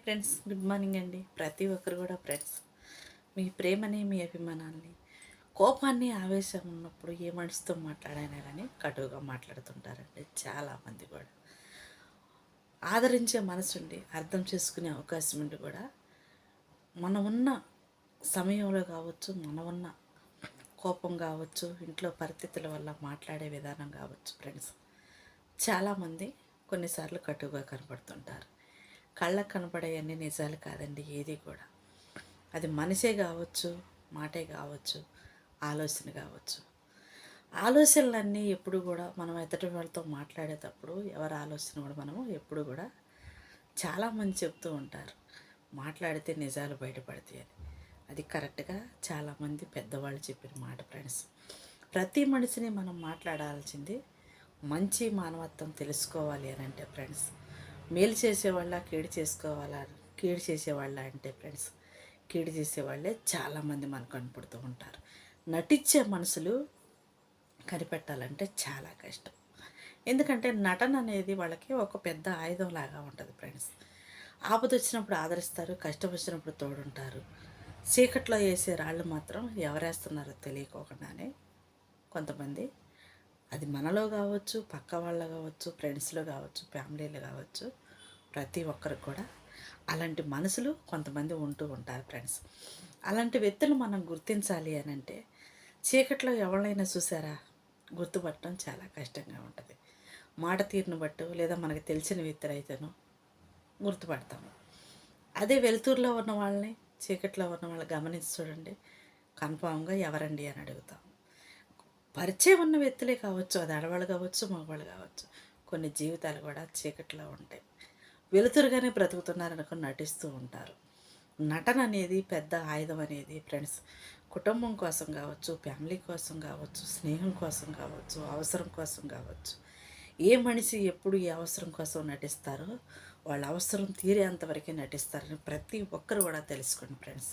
Friends, good morning అండి. ప్రతి ఒక్కరు కూడా ఫ్రెండ్స్ మీ ప్రేమని, మీ అభిమానాన్ని, కోపాన్ని, ఆవేశం ఉన్నప్పుడు ఏ మనిషితో మాట్లాడైనా కానీ కటువుగా మాట్లాడుతుంటారండి చాలామంది కూడా. ఆదరించే మనసుండి అర్థం చేసుకునే అవకాశం ఉండి కూడా మనం ఉన్న సమయంలో కావచ్చు, మనం ఉన్న కోపం కావచ్చు, ఇంట్లో పరిస్థితుల వల్ల మాట్లాడే విధానం కావచ్చు ఫ్రెండ్స్, చాలామంది కొన్నిసార్లు కటువుగా కనపడుతుంటారు. కళ్ళకు కనపడేవన్నీ నిజాలు కాదండి ఏది కూడా. అది మనిషే కావచ్చు, మాటే కావచ్చు, ఆలోచన కావచ్చు. ఆలోచనలన్నీ ఎప్పుడు కూడా మనం ఎదుటి వాళ్ళతో మాట్లాడేటప్పుడు ఎవరి ఆలోచన కూడా మనము ఎప్పుడు కూడా చాలామంది చెప్తూ ఉంటారు మాట్లాడితే నిజాలు బయటపడతాయి అని. అది కరెక్ట్గా చాలామంది పెద్దవాళ్ళు చెప్పిన మాట ఫ్రెండ్స్. ప్రతి మనిషిని మనం మాట్లాడాల్సింది మంచి మానవత్వం తెలుసుకోవాలి అని అంటే ఫ్రెండ్స్, మేలు చేసేవాళ్ళ కీడు చేసుకోవాలా, కీడు చేసేవాళ్ళ అంటే ఫ్రెండ్స్, కీడు చేసేవాళ్ళే చాలామంది మనకు కనపడుతూ ఉంటారు. నటించే మనసులు కనిపెట్టాలంటే చాలా కష్టం. ఎందుకంటే నటన అనేది వాళ్ళకి ఒక పెద్ద ఆయుధం లాగా ఉంటుంది ఫ్రెండ్స్. ఆపద వచ్చినప్పుడు ఆదరిస్తారు, కష్టం వచ్చినప్పుడు తోడుంటారు. చీకట్లో వేసే రాళ్ళు మాత్రం ఎవరేస్తున్నారో తెలియకోకుండానే కొంతమంది, అది మనలో కావచ్చు, పక్క వాళ్ళు కావచ్చు, ఫ్రెండ్స్లో కావచ్చు, ఫ్యామిలీలో కావచ్చు, ప్రతి ఒక్కరికి కూడా అలాంటి మనసులు కొంతమంది ఉంటూ ఉంటారు ఫ్రెండ్స్. అలాంటి వ్యక్తులు మనం గుర్తించాలి అని అంటే చీకట్లో ఎవరైనా చూసారా, గుర్తుపట్టడం చాలా కష్టంగా ఉంటుంది. మాట తీరును బట్టు లేదా మనకు తెలిసిన వ్యక్తులైతేనో గుర్తుపడతాము. అదే వెలుతురులో ఉన్న వాళ్ళని, చీకట్లో ఉన్న వాళ్ళని గమనించి చూడండి, కన్ఫామ్గా ఎవరండి అని అడుగుతాం. పరిచయం ఉన్న వ్యక్తులే కావచ్చు, అది ఆడవాళ్ళు కావచ్చు, మగవాళ్ళు కావచ్చు, కొన్ని జీవితాలు కూడా చీకట్లో ఉంటాయి. వెలుతురుగానే బ్రతుకుతున్నారనుకుని నటిస్తూ ఉంటారు. నటన అనేది పెద్ద ఆయుధం అనేది ఫ్రెండ్స్. కుటుంబం కోసం కావచ్చు, ఫ్యామిలీ కోసం కావచ్చు, స్నేహం కోసం కావచ్చు, అవసరం కోసం కావచ్చు, ఏ మనిషి ఎప్పుడు ఏ అవసరం కోసం నటిస్తారో వాళ్ళ అవసరం తీరేంతవరకే నటిస్తారని ప్రతి ఒక్కరు కూడా తెలుసుకోండి ఫ్రెండ్స్.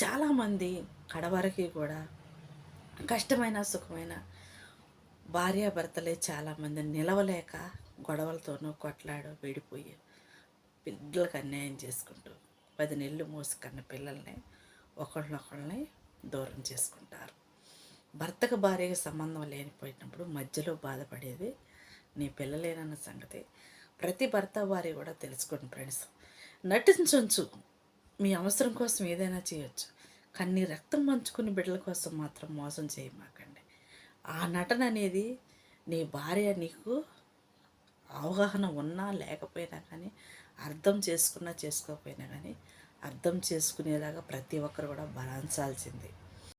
చాలామంది కడవరకి కూడా కష్టమైన సుఖమైన భార్యాభర్తలే చాలామంది నిలవలేక గొడవలతోనూ కొట్లాడు విడిపోయి పిల్లలకు అన్యాయం చేసుకుంటూ 10 నెలలు మోసుకన్న పిల్లల్ని ఒకళ్ళనొకళ్ళని దూరం చేసుకుంటారు. భర్తకు భార్యకి సంబంధం లేనిపోయినప్పుడు మధ్యలో బాధపడేది నీ పిల్లలేనన్న సంగతి ప్రతి భర్త భార్య కూడా తెలుసుకోండి ఫ్రెండ్స్. నటించవచ్చు, మీ అవసరం కోసం ఏదైనా చేయొచ్చు, కానీ నీ రక్తం పంచుకుని బిడ్డల కోసం మాత్రం మోసం చేయమాకండి. ఆ నటన అనేది నీ భార్య నీకు అవగాహన ఉన్నా లేకపోయినా కానీ, అర్థం చేసుకున్నా చేసుకోకపోయినా కానీ, అర్థం చేసుకునేలాగా ప్రతి ఒక్కరు కూడా భరించాల్సిందే.